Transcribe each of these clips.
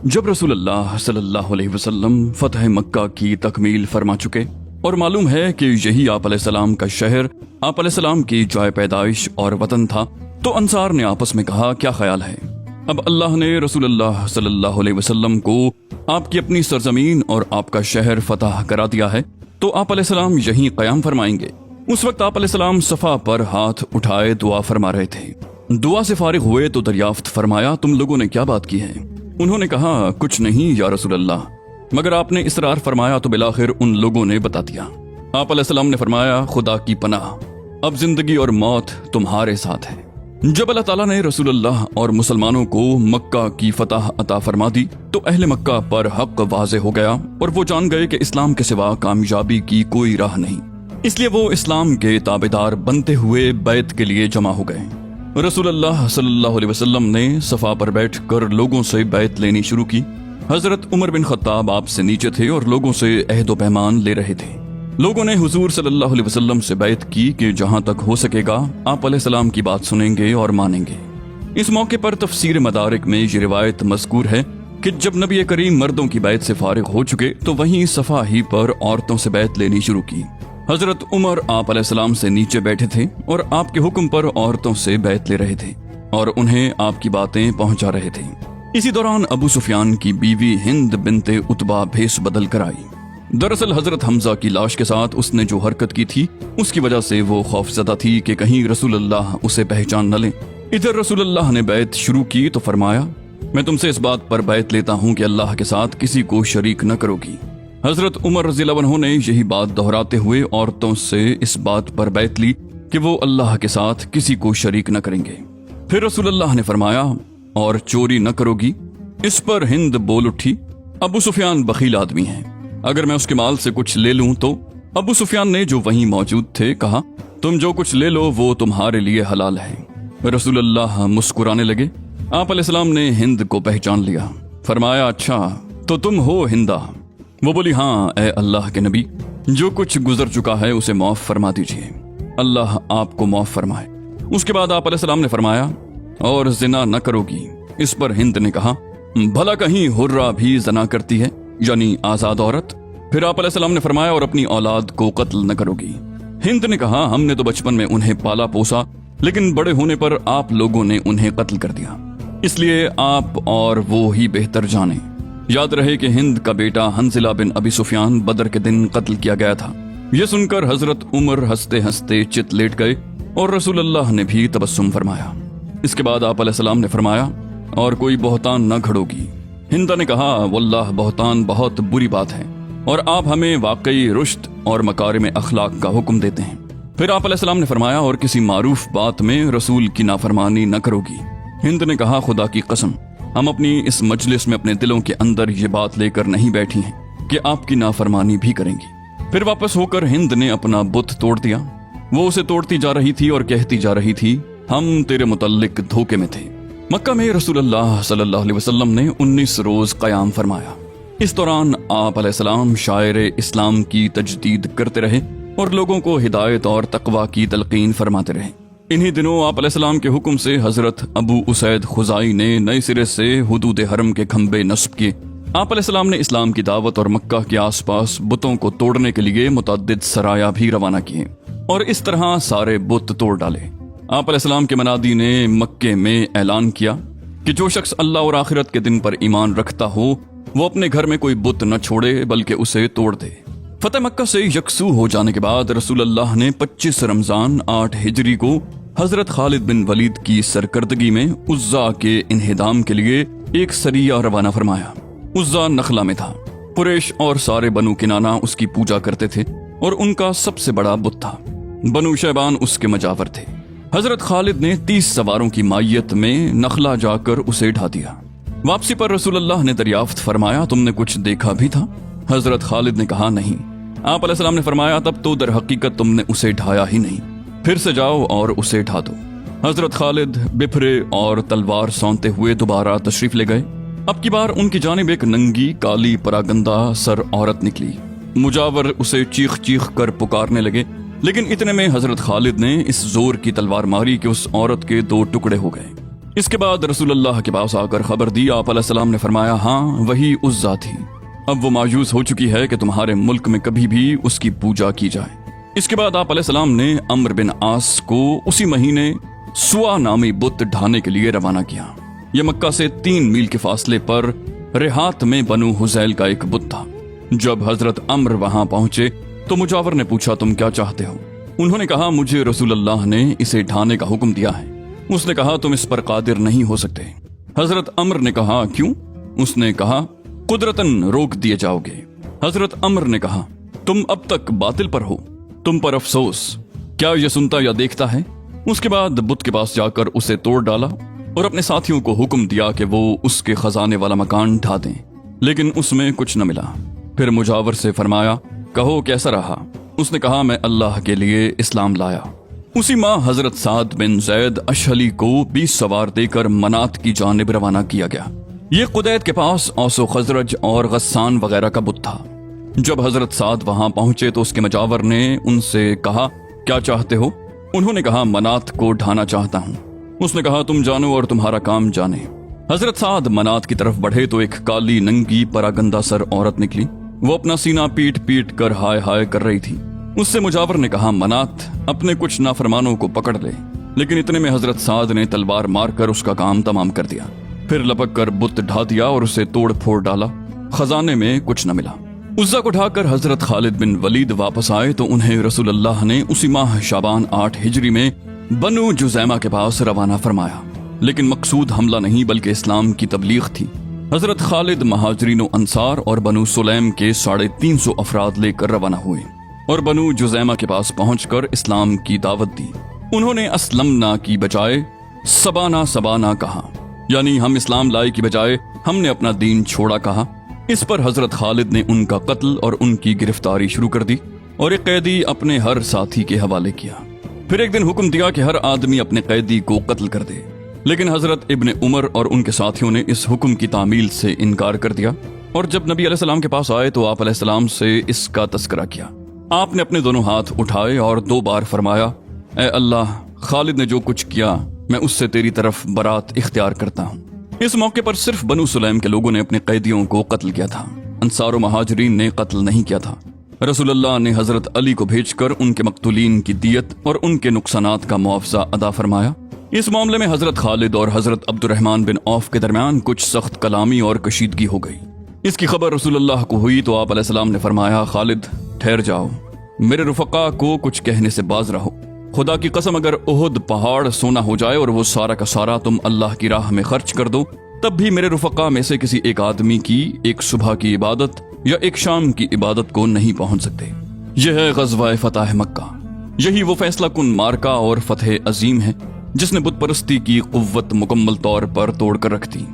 جب رسول اللہ صلی اللہ علیہ وسلم فتح مکہ کی تکمیل فرما چکے اور معلوم ہے کہ یہی آپ علیہ السلام کا شہر، آپ علیہ السلام کی جائے پیدائش اور وطن تھا، تو انصار نے آپس میں کہا کیا خیال ہے، اب اللہ نے رسول اللہ صلی اللہ علیہ وسلم کو آپ کی اپنی سرزمین اور آپ کا شہر فتح کرا دیا ہے تو آپ علیہ السلام یہیں قیام فرمائیں گے۔ اس وقت آپ علیہ السلام صفا پر ہاتھ اٹھائے دعا فرما رہے تھے۔ دعا سے فارغ ہوئے تو دریافت فرمایا تم لوگوں نے کیا بات کی ہے؟ انہوں نے کہا کچھ نہیں یا رسول اللہ، مگر آپ نے اصرار فرمایا تو بالآخر ان لوگوں نے بتا دیا۔ آپ علیہ السلام نے فرمایا خدا کی پناہ، اب زندگی اور موت تمہارے ساتھ ہے۔ جب اللہ تعالیٰ نے رسول اللہ اور مسلمانوں کو مکہ کی فتح عطا فرما دی تو اہل مکہ پر حق واضح ہو گیا اور وہ جان گئے کہ اسلام کے سوا کامیابی کی کوئی راہ نہیں، اس لیے وہ اسلام کے تابعدار بنتے ہوئے بیعت کے لیے جمع ہو گئے۔ رسول اللہ صلی اللہ علیہ وسلم نے صفا پر بیٹھ کر لوگوں سے بیعت لینی شروع کی۔ حضرت عمر بن خطاب آپ سے نیچے تھے اور لوگوں سے عہد و پیمان لے رہے تھے۔ لوگوں نے حضور صلی اللہ علیہ وسلم سے بیعت کی کہ جہاں تک ہو سکے گا آپ علیہ السلام کی بات سنیں گے اور مانیں گے۔ اس موقع پر تفسیر مدارک میں یہ روایت مذکور ہے کہ جب نبی کریم مردوں کی بیعت سے فارغ ہو چکے تو وہیں صفا ہی پر عورتوں سے بیعت لینی شروع کی۔ حضرت عمر آپ علیہ السلام سے نیچے بیٹھے تھے اور آپ کے حکم پر عورتوں سے بیعت لے رہے تھے اور انہیں آپ کی باتیں پہنچا رہے تھے۔ اسی دوران ابو سفیان کی بیوی ہند بنت عتبہ بھیس بدل کر آئی۔ دراصل حضرت حمزہ کی لاش کے ساتھ اس نے جو حرکت کی تھی اس کی وجہ سے وہ خوف زدہ تھی کہ کہیں رسول اللہ اسے پہچان نہ لیں۔ ادھر رسول اللہ نے بیعت شروع کی تو فرمایا میں تم سے اس بات پر بیعت لیتا ہوں کہ اللہ کے ساتھ کسی کو شریک نہ کرو گی۔ حضرت عمر رضی اللہ عنہ نے یہی بات دہراتے ہوئے عورتوں سے اس بات پر بیعت لی کہ وہ اللہ کے ساتھ کسی کو شریک نہ کریں گے۔ پھر رسول اللہ نے فرمایا اور چوری نہ کرو گی۔ اس پر ہند بول اٹھی ابو سفیان بخیل آدمی ہے، اگر میں اس کے مال سے کچھ لے لوں تو؟ ابو سفیان نے جو وہیں موجود تھے کہا تم جو کچھ لے لو وہ تمہارے لیے حلال ہے۔ رسول اللہ مسکرانے لگے۔ آپ علیہ السلام نے ہند کو پہچان لیا، فرمایا اچھا تو تم ہو ہندا؟ وہ بولی ہاں اے اللہ کے نبی، جو کچھ گزر چکا ہے اسے معاف فرما دیجیے، اللہ آپ کو معاف فرمائے۔ اس کے بعد آپ علیہ السلام نے فرمایا اور زنا نہ کرو گی۔ اس پر ہند نے کہا بھلا کہیں حرہ بھی زنا کرتی ہے، یعنی آزاد عورت؟ پھر آپ علیہ السلام نے فرمایا اور اپنی اولاد کو قتل نہ کرو گی۔ ہند نے کہا ہم نے تو بچپن میں انہیں پالا پوسا، لیکن بڑے ہونے پر آپ لوگوں نے انہیں قتل کر دیا، اس لیے آپ اور وہ ہی بہتر جانیں۔ یاد رہے کہ ہند کا بیٹا حنظلہ بن ابی سفیان بدر کے دن قتل کیا گیا تھا۔ یہ سن کر حضرت عمر ہنستے ہنستے چت لیٹ گئے اور رسول اللہ نے بھی تبسم فرمایا۔ اس کے بعد آپ علیہ السلام نے فرمایا اور کوئی بہتان نہ گھڑو گی۔ ہند نے کہا واللہ بہتان بہت بری بات ہے اور آپ ہمیں واقعی رشد اور مکارم اخلاق کا حکم دیتے ہیں۔ پھر آپ علیہ السلام نے فرمایا اور کسی معروف بات میں رسول کی نافرمانی نہ کرو گی۔ ہند نے کہا خدا کی قسم ہم اپنی اس مجلس میں اپنے دلوں کے اندر یہ بات لے کر نہیں بیٹھی ہیں کہ آپ کی نافرمانی بھی کریں گی۔ پھر واپس ہو کر ہند نے اپنا بت توڑ دیا۔ وہ اسے توڑتی جا رہی تھی اور کہتی جا رہی تھی ہم تیرے متعلق دھوکے میں تھے۔ مکہ میں رسول اللہ صلی اللہ علیہ وسلم نے 19 روز قیام فرمایا۔ اس دوران آپ علیہ السلام شاعر اسلام کی تجدید کرتے رہے اور لوگوں کو ہدایت اور تقوی کی تلقین فرماتے رہے۔ انہی دنوں آپ علیہ السلام کے حکم سے حضرت ابو اسید خزائی نے نئے سرے سے حدود حرم کے کھمبے نصب کیے۔ آپ علیہ السلام نے اسلام کی دعوت اور مکہ کے آس پاس بتوں کو توڑنے کے لیے متعدد سرایا بھی روانہ کیے اور اس طرح سارے بت توڑ ڈالے۔ آپ علیہ السلام کے منادی نے مکے میں اعلان کیا کہ جو شخص اللہ اور آخرت کے دن پر ایمان رکھتا ہو وہ اپنے گھر میں کوئی بت نہ چھوڑے بلکہ اسے توڑ دے۔ فتح مکہ سے یکسو ہو جانے کے بعد رسول اللہ نے 25 رمضان 8 ہجری کو حضرت خالد بن ولید کی سرکردگی میں عزا کے انہدام کے لیے ایک سریہ روانہ فرمایا۔ عزا نخلا میں تھا۔ قریش اور سارے بنو کنانہ اس کی پوجا کرتے تھے اور ان کا سب سے بڑا بت تھا۔ بنو شیبان اس کے مجاور تھے۔ حضرت خالد نے 30 سواروں کی مائیت میں نخلا جا کر اسے ڈھا دیا۔ واپسی پر رسول اللہ نے دریافت فرمایا تم نے کچھ دیکھا بھی تھا؟ حضرت خالد نے کہا نہیں۔ آپ علیہ السلام نے فرمایا تب تو در حقیقت تم نے اسے ڈھایا ہی نہیں، پھر سے جاؤ اور اسے ڈھا دو۔ حضرت خالد بپھرے اور تلوار سونتے ہوئے دوبارہ تشریف لے گئے۔ اب کی بار ان کی جانب ایک ننگی کالی پراگندہ سر عورت نکلی۔ مجاور اسے چیخ چیخ کر پکارنے لگے، لیکن اتنے میں حضرت خالد نے اس زور کی تلوار ماری کہ اس عورت کے 2 ٹکڑے ہو گئے۔ اس کے بعد رسول اللہ کے پاس آ کر خبر دی۔ آپ علیہ السلام نے فرمایا ہاں وہی عزا تھی، اب وہ مایوس ہو چکی ہے کہ تمہارے ملک میں کبھی بھی اس کی پوجا کی جائے۔ اس کے بعد آپ علیہ السلام نے عمرو بن عاص کو اسی مہینے سوا نامی بت ڈھانے کے لیے روانہ کیا۔ یہ مکہ سے 3 میل کے فاصلے پر ریحات میں بنو حذیل کا ایک بت تھا۔ جب حضرت عمرو وہاں پہنچے تو مجاور نے پوچھا تم کیا چاہتے ہو؟ انہوں نے کہا مجھے رسول اللہ نے اسے ڈھانے کا حکم دیا ہے۔ اس نے کہا تم اس پر قادر نہیں ہو سکتے۔ حضرت عمرو نے کہا کیوں؟ اس نے کہا قدرتاً روک دیے جاؤ گے۔ حضرت عمرو نے کہا تم اب تک باطل پر ہو، تم پر افسوس، کیا یہ سنتا یا دیکھتا ہے؟ اس کے بعد بت کے پاس جا کر اسے توڑ ڈالا اور اپنے ساتھیوں کو حکم دیا کہ وہ اس کے خزانے والا مکان ڈھا دیں، لیکن اس میں کچھ نہ ملا۔ پھر مجاور سے فرمایا کہو کیسا رہا؟ اس نے کہا میں اللہ کے لیے اسلام لایا۔ اسی ماہ حضرت سعد بن زید اشہلی کو 20 سوار دے کر منات کی جانب روانہ کیا گیا۔ یہ قدید کے پاس اوس و خزرج اور غسان وغیرہ کا بت تھا۔ جب حضرت سعد وہاں پہنچے تو اس کے مجاور نے ان سے کہا کیا چاہتے ہو؟ انہوں نے کہا منات کو ڈھانا چاہتا ہوں۔ اس نے کہا تم جانو اور تمہارا کام جانے۔ حضرت سعد منات کی طرف بڑھے تو ایک کالی ننگی پراگندہ سر عورت نکلی۔ وہ اپنا سینہ پیٹ پیٹ کر ہائے ہائے کر رہی تھی۔ اس سے مجاور نے کہا منات اپنے کچھ نافرمانوں کو پکڑ لے، لیکن اتنے میں حضرت سعد نے تلوار مار کر اس کا کام تمام کر دیا۔ پھر لپک کر بت ڈھا دیا اور اسے توڑ پھوڑ ڈالا۔ خزانے میں کچھ نہ ملا۔ عزا کو ڈھا کر حضرت خالد بن ولید واپس آئے تو انہیں رسول اللہ نے اسی ماہ شعبان 8 ہجری میں بنو جزیمہ کے پاس روانہ فرمایا، لیکن مقصود حملہ نہیں بلکہ اسلام کی تبلیغ تھی۔ حضرت خالد مہاجرین و انصار اور بنو سلیم کے 350 افراد لے کر روانہ ہوئے اور بنو جزیمہ کے پاس پہنچ کر اسلام کی دعوت دی۔ انہوں نے اسلمنا کی بجائے سبانا کہا، یعنی ہم اسلام لائے کی بجائے ہم نے اپنا دین چھوڑا کہا۔ اس پر حضرت خالد نے ان کا قتل اور ان کی گرفتاری شروع کر دی اور ایک قیدی اپنے ہر ساتھی کے حوالے کیا۔ پھر ایک دن حکم دیا کہ ہر آدمی اپنے قیدی کو قتل کر دے، لیکن حضرت ابن عمر اور ان کے ساتھیوں نے اس حکم کی تعمیل سے انکار کر دیا، اور جب نبی علیہ السلام کے پاس آئے تو آپ علیہ السلام سے اس کا تذکرہ کیا۔ آپ نے اپنے دونوں ہاتھ اٹھائے اور 2 بار فرمایا اے اللہ، خالد نے جو کچھ کیا میں اس سے تیری طرف برات اختیار کرتا ہوں۔ اس موقع پر صرف بنو سلیم کے لوگوں نے اپنے قیدیوں کو قتل کیا تھا، انصار و مہاجرین نے قتل نہیں کیا تھا۔ رسول اللہ نے حضرت علی کو بھیج کر ان کے مقتولین کی دیت اور ان کے نقصانات کا معاوضہ ادا فرمایا۔ اس معاملے میں حضرت خالد اور حضرت عبد الرحمن بن عوف کے درمیان کچھ سخت کلامی اور کشیدگی ہو گئی۔ اس کی خبر رسول اللہ کو ہوئی تو آپ علیہ السلام نے فرمایا خالد ٹھہر جاؤ، میرے رفقا کو کچھ کہنے سے باز رہو۔ خدا کی قسم اگر احد پہاڑ سونا ہو جائے اور وہ سارا کا سارا تم اللہ کی راہ میں خرچ کر دو، تب بھی میرے رفقا میں سے کسی ایک آدمی کی ایک صبح کی عبادت یا ایک شام کی عبادت کو نہیں پہنچ سکتے۔ یہ ہے غزوہ فتح مکہ، یہی وہ فیصلہ کن مارکا اور فتح عظیم ہے جس نے بت پرستی کی قوت مکمل طور پر توڑ کر رکھ دی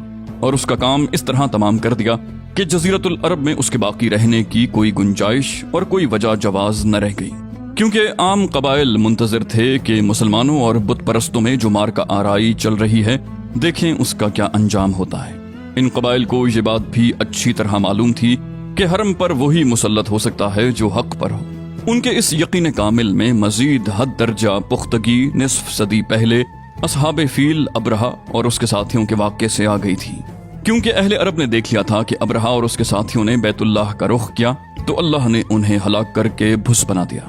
اور اس کا کام اس طرح تمام کر دیا کہ جزیرت العرب میں اس کے باقی رہنے کی کوئی گنجائش اور کوئی وجہ جواز نہ رہ گئی، کیونکہ عام قبائل منتظر تھے کہ مسلمانوں اور بت پرستوں میں جو مارکا آرائی چل رہی ہے دیکھیں اس کا کیا انجام ہوتا ہے۔ ان قبائل کو یہ بات بھی اچھی طرح معلوم تھی کہ حرم پر وہی مسلط ہو سکتا ہے جو حق پر ہو۔ ان کے اس یقین کامل میں مزید حد درجہ پختگی نصف صدی پہلے اصحاب فیل ابرہا اور اس کے ساتھیوں کے واقعے سے آ گئی تھی، کیونکہ اہل عرب نے دیکھ لیا تھا کہ ابرہا اور اس کے ساتھیوں نے بیت اللہ کا رخ کیا تو اللہ نے انہیں ہلاک کر کے بھس بنا دیا۔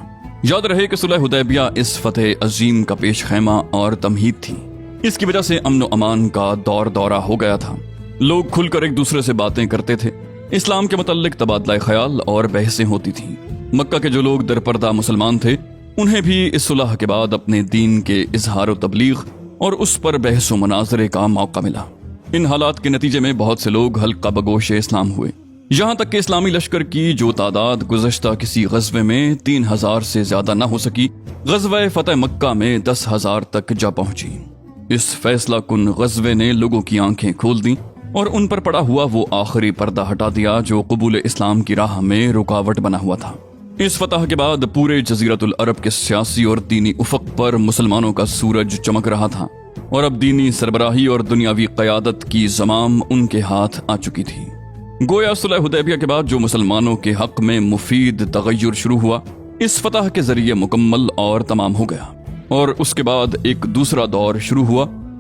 یاد رہے کہ صلح حدیبیہ اس فتح عظیم کا پیش خیمہ اور تمہید تھی۔ اس کی وجہ سے امن و امان کا دورہ ہو گیا تھا، لوگ کھل کر ایک دوسرے سے باتیں کرتے تھے، اسلام کے متعلق تبادلہ خیال اور بحثیں ہوتی تھیں۔ مکہ کے جو لوگ درپردہ مسلمان تھے انہیں بھی اس صلح کے بعد اپنے دین کے اظہار و تبلیغ اور اس پر بحث و مناظرے کا موقع ملا۔ ان حالات کے نتیجے میں بہت سے لوگ حلقہ بگوش اسلام ہوئے، یہاں تک کہ اسلامی لشکر کی جو تعداد گزشتہ کسی غزوے میں 3000 سے زیادہ نہ ہو سکی، غزوہ فتح مکہ میں 10,000 تک جا پہنچی۔ اس فیصلہ کن غزوے نے لوگوں کی آنکھیں کھول دیں اور ان پر پڑا ہوا وہ آخری پردہ ہٹا دیا جو قبول اسلام کی راہ میں رکاوٹ بنا ہوا تھا۔ اس فتح کے بعد پورے جزیرت العرب کے سیاسی اور دینی افق پر مسلمانوں کا سورج چمک رہا تھا، اور اب دینی سربراہی اور دنیاوی قیادت کی زمام ان کے ہاتھ آ چکی تھی۔ گویا صلح حدیبیہ کے بعد جو مسلمانوں کے حق میں مفید تغیر شروع ہوا اس فتح کے ذریعے مکمل اور تمام ہو گیا، اور اس کے بعد ایک دوسرا دور شروع ہوا